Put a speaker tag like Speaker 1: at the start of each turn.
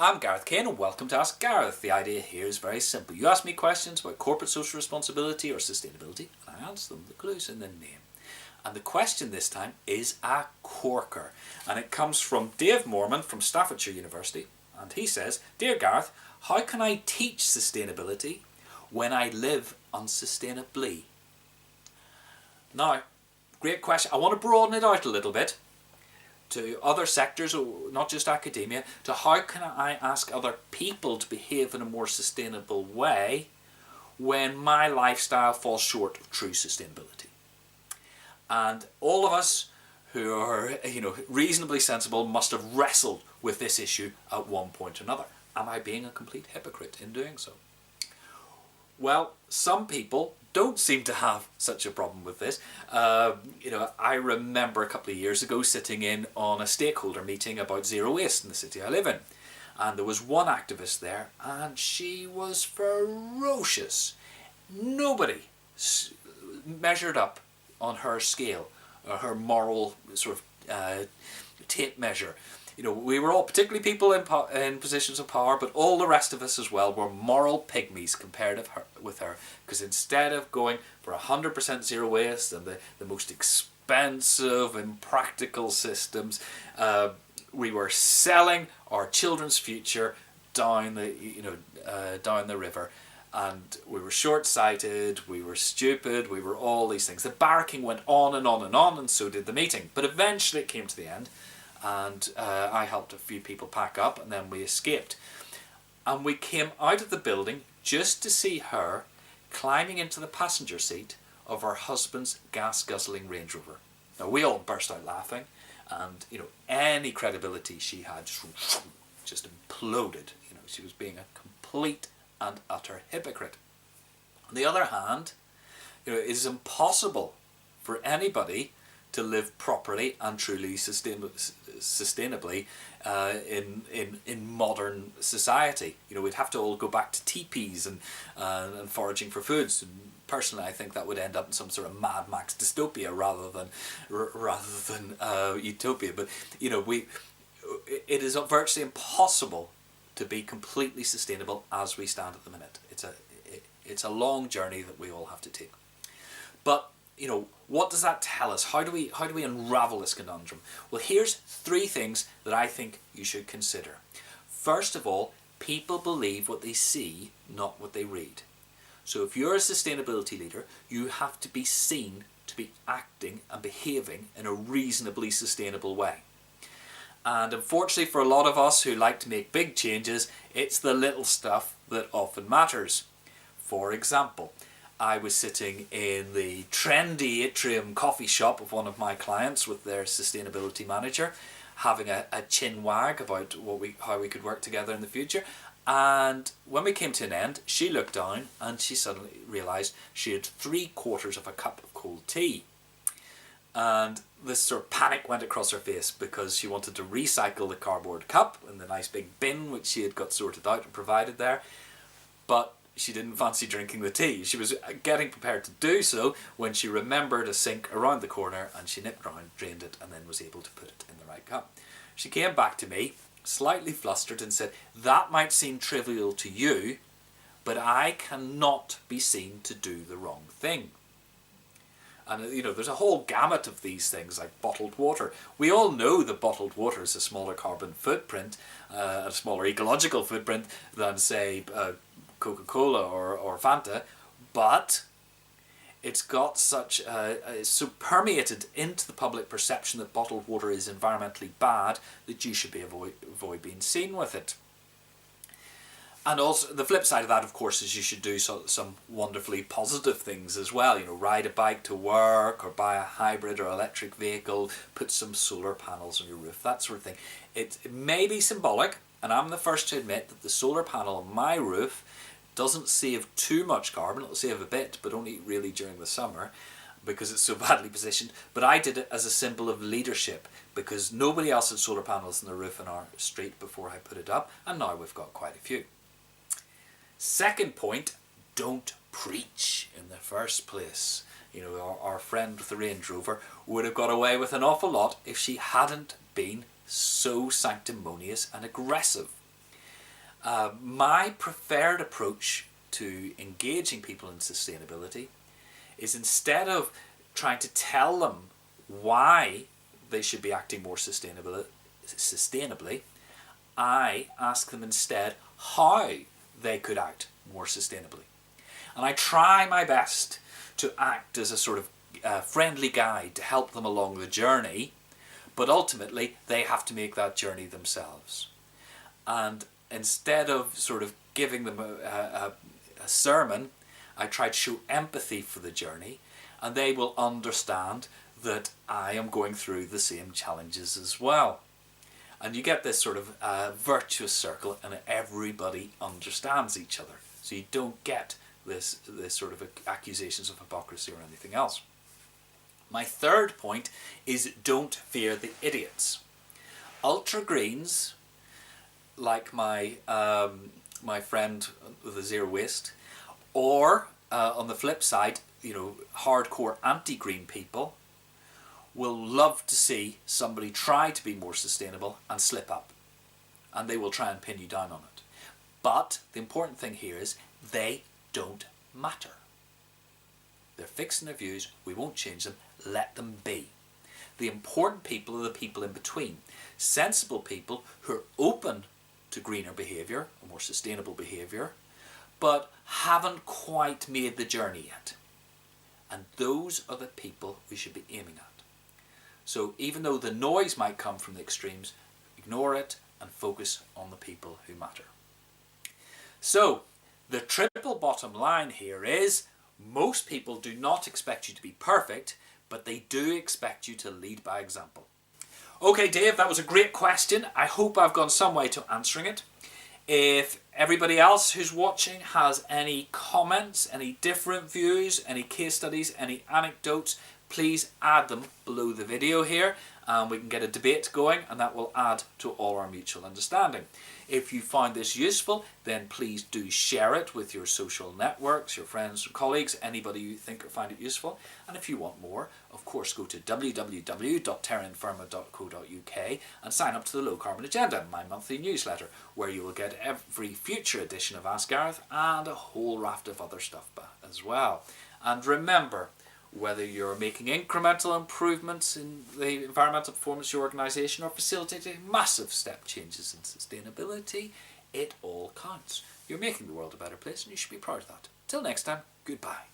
Speaker 1: I'm Gareth Kane and welcome to Ask Gareth. The idea here is very simple. You ask me questions about corporate social responsibility or sustainability and I answer them. The clue's in the name. And the question this time is a corker. And it comes from Dave Morman from Staffordshire University. And he says, Dear Gareth, how can I teach sustainability when I live unsustainably? Now, great question. I want to broaden it out a little bit to other sectors, not just academia, to how can I ask other people to behave in a more sustainable way when my lifestyle falls short of true sustainability. And all of us who are reasonably sensible must have wrestled with this issue at one point or another. Am I being a complete hypocrite in doing so? Well, some people don't seem to have such a problem with this. I remember a couple of years ago sitting in on a stakeholder meeting about zero waste in the city I live in. And there was one activist there and she was ferocious. Nobody measured up on her scale, or her moral sort of tape measure. We were all, particularly people in positions of power, but all the rest of us as well were moral pygmies compared with her. Because instead of going for 100% zero waste and the most expensive, impractical systems, we were selling our children's future down the river. And we were short-sighted, we were stupid, we were all these things. The barracking went on and on and on, and so did the meeting. But eventually it came to the end. And I helped a few people pack up and then we escaped. And we came out of the building just to see her climbing into the passenger seat of her husband's gas-guzzling Range Rover. Now we all burst out laughing and any credibility she had just imploded. She was being a complete and utter hypocrite. On the other hand, it is impossible for anybody to live properly and truly sustainably in modern society. We'd have to all go back to teepees and foraging for foods. And personally, I think that would end up in some sort of Mad Max dystopia rather than utopia. But it is virtually impossible to be completely sustainable as we stand at the minute. It's a long journey that we all have to take. But what does that tell us? How do we unravel this conundrum? Well, here's 3 things that I think you should consider. First of all, people believe what they see, not what they read. So if you're a sustainability leader, you have to be seen to be acting and behaving in a reasonably sustainable way. And unfortunately for a lot of us who like to make big changes, it's the little stuff that often matters. For example, I was sitting in the trendy atrium coffee shop of one of my clients with their sustainability manager, having a chin wag about how we could work together in the future. And when we came to an end, she looked down and she suddenly realised she had 3/4 of a cup of cold tea. And this sort of panic went across her face because she wanted to recycle the cardboard cup in the nice big bin which she had got sorted out and provided there. But she didn't fancy drinking the tea. She was getting prepared to do so when she remembered a sink around the corner and she nipped round, drained it and then was able to put it in the right cup. She came back to me, slightly flustered, and said, that might seem trivial to you, but I cannot be seen to do the wrong thing. And there's a whole gamut of these things like bottled water. We all know that bottled water is a smaller carbon footprint, a smaller ecological footprint than say Coca-Cola or Fanta, but it's got it's so permeated into the public perception that bottled water is environmentally bad that you should avoid being seen with it. And also the flip side of that, of course, is you should do some wonderfully positive things as well. Ride a bike to work or buy a hybrid or electric vehicle, put some solar panels on your roof, that sort of thing. It may be symbolic, and I'm the first to admit that the solar panel on my roof doesn't save too much carbon. It'll save a bit, but only really during the summer because it's so badly positioned. But I did it as a symbol of leadership because nobody else had solar panels on the roof in our street before I put it up, and now we've got quite a few. Second point, don't preach in the first place. Our friend with the Range Rover would have got away with an awful lot if she hadn't been so sanctimonious and aggressive. My preferred approach to engaging people in sustainability is, instead of trying to tell them why they should be acting more sustainably, I ask them instead how they could act more sustainably. And I try my best to act as a sort of friendly guide to help them along the journey, but ultimately they have to make that journey themselves. And instead of sort of giving them a sermon, I try to show empathy for the journey, and they will understand that I am going through the same challenges as well. And you get this sort of virtuous circle, and everybody understands each other. So you don't get this sort of accusations of hypocrisy or anything else. My third point is, don't fear the idiots. Ultra greens, like my friend with the zero waste, or on the flip side, hardcore anti-green people will love to see somebody try to be more sustainable and slip up, and they will try and pin you down on it. But the important thing here is, they don't matter. They're fixed in their views. We won't change them. Let them be. The important people are the people in between. Sensible people who are open to greener behaviour, or more sustainable behaviour, but haven't quite made the journey yet. And those are the people we should be aiming at. So even though the noise might come from the extremes, ignore it and focus on the people who matter. So the triple bottom line here is, most people do not expect you to be perfect, but they do expect you to lead by example. Okay, Dave, that was a great question. I hope I've gone some way to answering it. If everybody else who's watching has any comments, any different views, any case studies, any anecdotes, please add them below the video here, and we can get a debate going, and that will add to all our mutual understanding. If you find this useful, then please do share it with your social networks, your friends, colleagues, anybody you think will find it useful. And if you want more, of course, go to www.terrainfirma.co.uk and sign up to the Low Carbon Agenda, my monthly newsletter, where you will get every future edition of Ask Gareth and a whole raft of other stuff as well. And remember, whether you're making incremental improvements in the environmental performance of your organisation or facilitating massive step changes in sustainability, it all counts. You're making the world a better place, and you should be proud of that. Till next time, goodbye.